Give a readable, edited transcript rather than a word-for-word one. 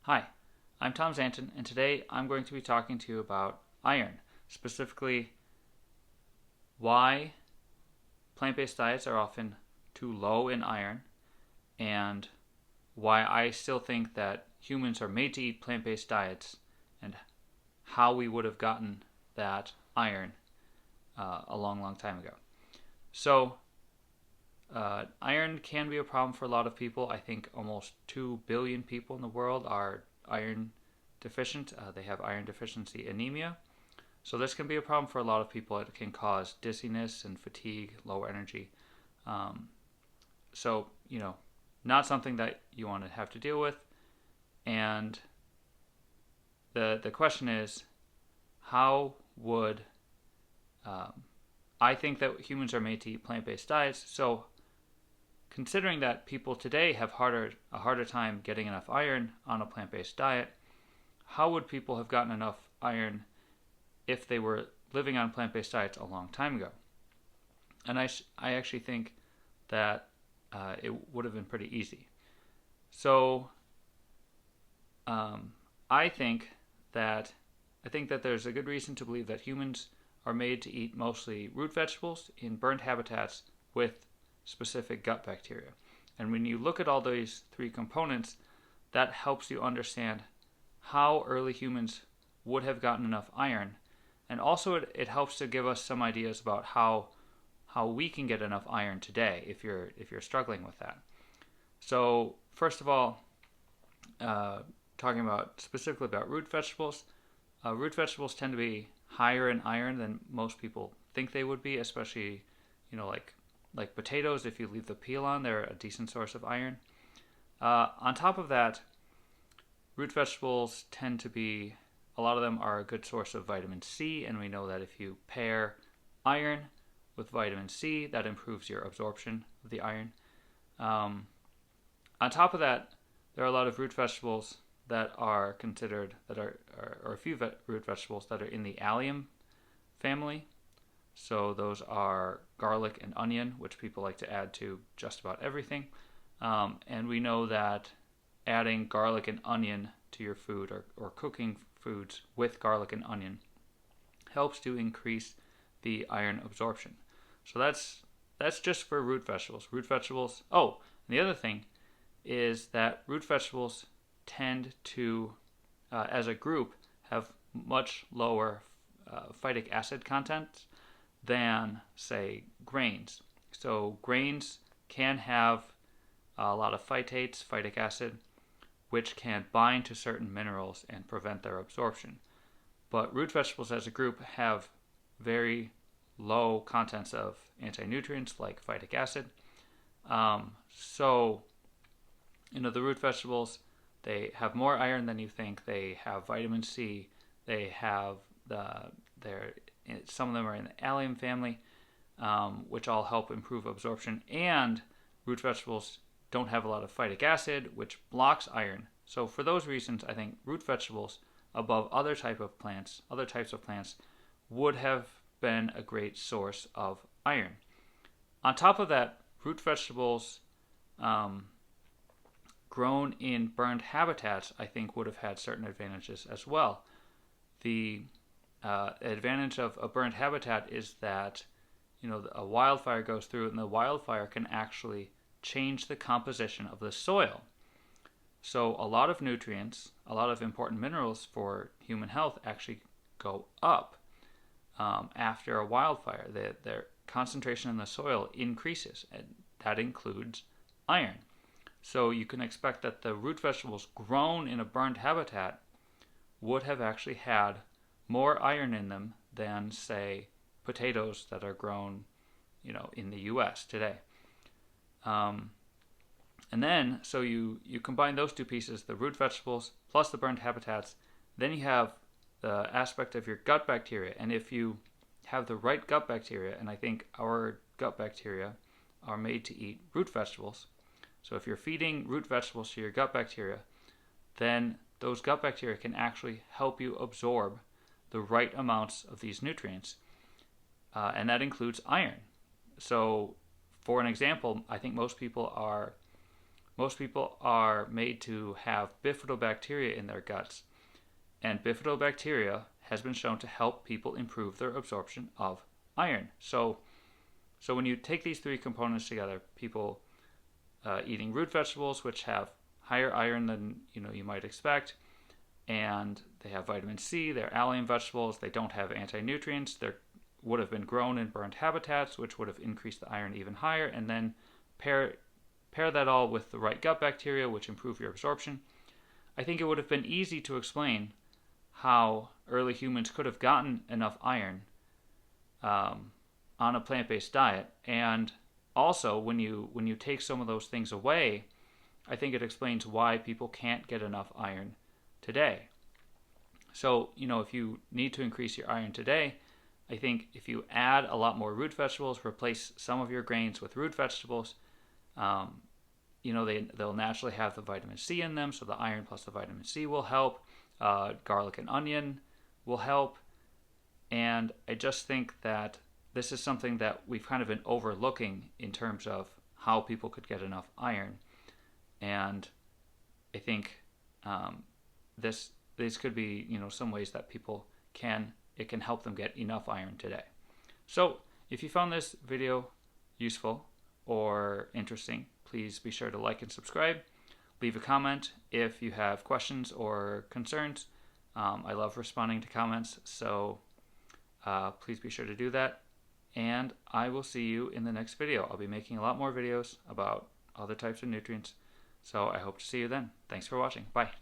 Hi, I'm Tom Zanton, and today I'm going to be talking to you about iron, specifically why plant-based diets are often too low in iron, and why I still think that humans are made to eat plant-based diets, and how we would have gotten that iron a long, long time ago. So, iron can be a problem for a lot of people. I think almost 2 billion people in the world are iron deficient. They have iron deficiency anemia. So this can be a problem for a lot of people. It can cause dizziness and fatigue, low energy. Um, so, not something that you want to have to deal with. And the question is, how would I think that humans are made to eat plant-based diets? So considering that people today have a harder time getting enough iron on a plant-based diet, how would people have gotten enough iron if they were living on plant-based diets a long time ago? And I actually think that it would have been pretty easy. So I think that there's a good reason to believe that humans are made to eat mostly root vegetables in burned habitats with specific gut bacteria. And when you look at all these three components, that helps you understand how early humans would have gotten enough iron. And also it helps to give us some ideas about how we can get enough iron today if you're struggling with that. So first of all, talking specifically about root vegetables, root vegetables tend to be higher in iron than most people think they would be, especially like potatoes. If you leave the peel on, they're a decent source of iron. On top of that, root vegetables tend to be, a lot of them are a good source of vitamin C, and we know that if you pair iron with vitamin C, that improves your absorption of the iron. On top of that, there are a lot of root vegetables that are considered, or a few root vegetables that are in the allium family. So those are garlic and onion, which people like to add to just about everything. And we know that adding garlic and onion to your food, or cooking foods with garlic and onion, helps to increase the iron absorption. So that's just for root vegetables. Root vegetables. Oh, and the other thing is that root vegetables tend to, as a group, have much lower phytic acid content than, say, grains. So grains can have a lot of phytates, phytic acid, which can bind to certain minerals and prevent their absorption. But root vegetables as a group have very low contents of anti-nutrients like phytic acid. So the root vegetables, they have more iron than you think. They have vitamin C. They have some of them are in the allium family, which all help improve absorption. And root vegetables don't have a lot of phytic acid, which blocks iron. So for those reasons, I think root vegetables above other types of plants would have been a great source of iron. On top of that, root vegetables grown in burned habitats, I think, would have had certain advantages as well. The advantage of a burned habitat is that a wildfire goes through, and the wildfire can actually change the composition of the soil. So a lot of nutrients, a lot of important minerals for human health actually go up after a wildfire. Their concentration in the soil increases, and that includes iron. So you can expect that the root vegetables grown in a burned habitat would have actually had more iron in them than, say, potatoes that are grown, in the U.S. today. And then, so you combine those two pieces, the root vegetables plus the burned habitats, then you have the aspect of your gut bacteria. And if you have the right gut bacteria, and I think our gut bacteria are made to eat root vegetables, so if you're feeding root vegetables to your gut bacteria, then those gut bacteria can actually help you absorb the right amounts of these nutrients. And that includes iron. So for an example, I think most people are most people are made to have bifidobacteria in their guts, and bifidobacteria has been shown to help people improve their absorption of iron. So when you take these three components together, people eating root vegetables, which have higher iron than you might expect, and they have vitamin C, they're allium vegetables, they don't have anti-nutrients, they would have been grown in burned habitats, which would have increased the iron even higher, and then pair that all with the right gut bacteria, which improve your absorption. I think it would have been easy to explain how early humans could have gotten enough iron on a plant-based diet. And also, when you take some of those things away, I think it explains why people can't get enough iron today. So, if you need to increase your iron today, I think if you add a lot more root vegetables, replace some of your grains with root vegetables, they'll naturally have the vitamin C in them, so the iron plus the vitamin C will help. Garlic and onion will help. And I just think that this is something that we've kind of been overlooking in terms of how people could get enough iron. And I think these could be, some ways that it can help them get enough iron today. So if you found this video useful or interesting, please be sure to like and subscribe. Leave a comment if you have questions or concerns. I love responding to comments, so please be sure to do that. And I will see you in the next video. I'll be making a lot more videos about other types of nutrients, so I hope to see you then. Thanks for watching. Bye.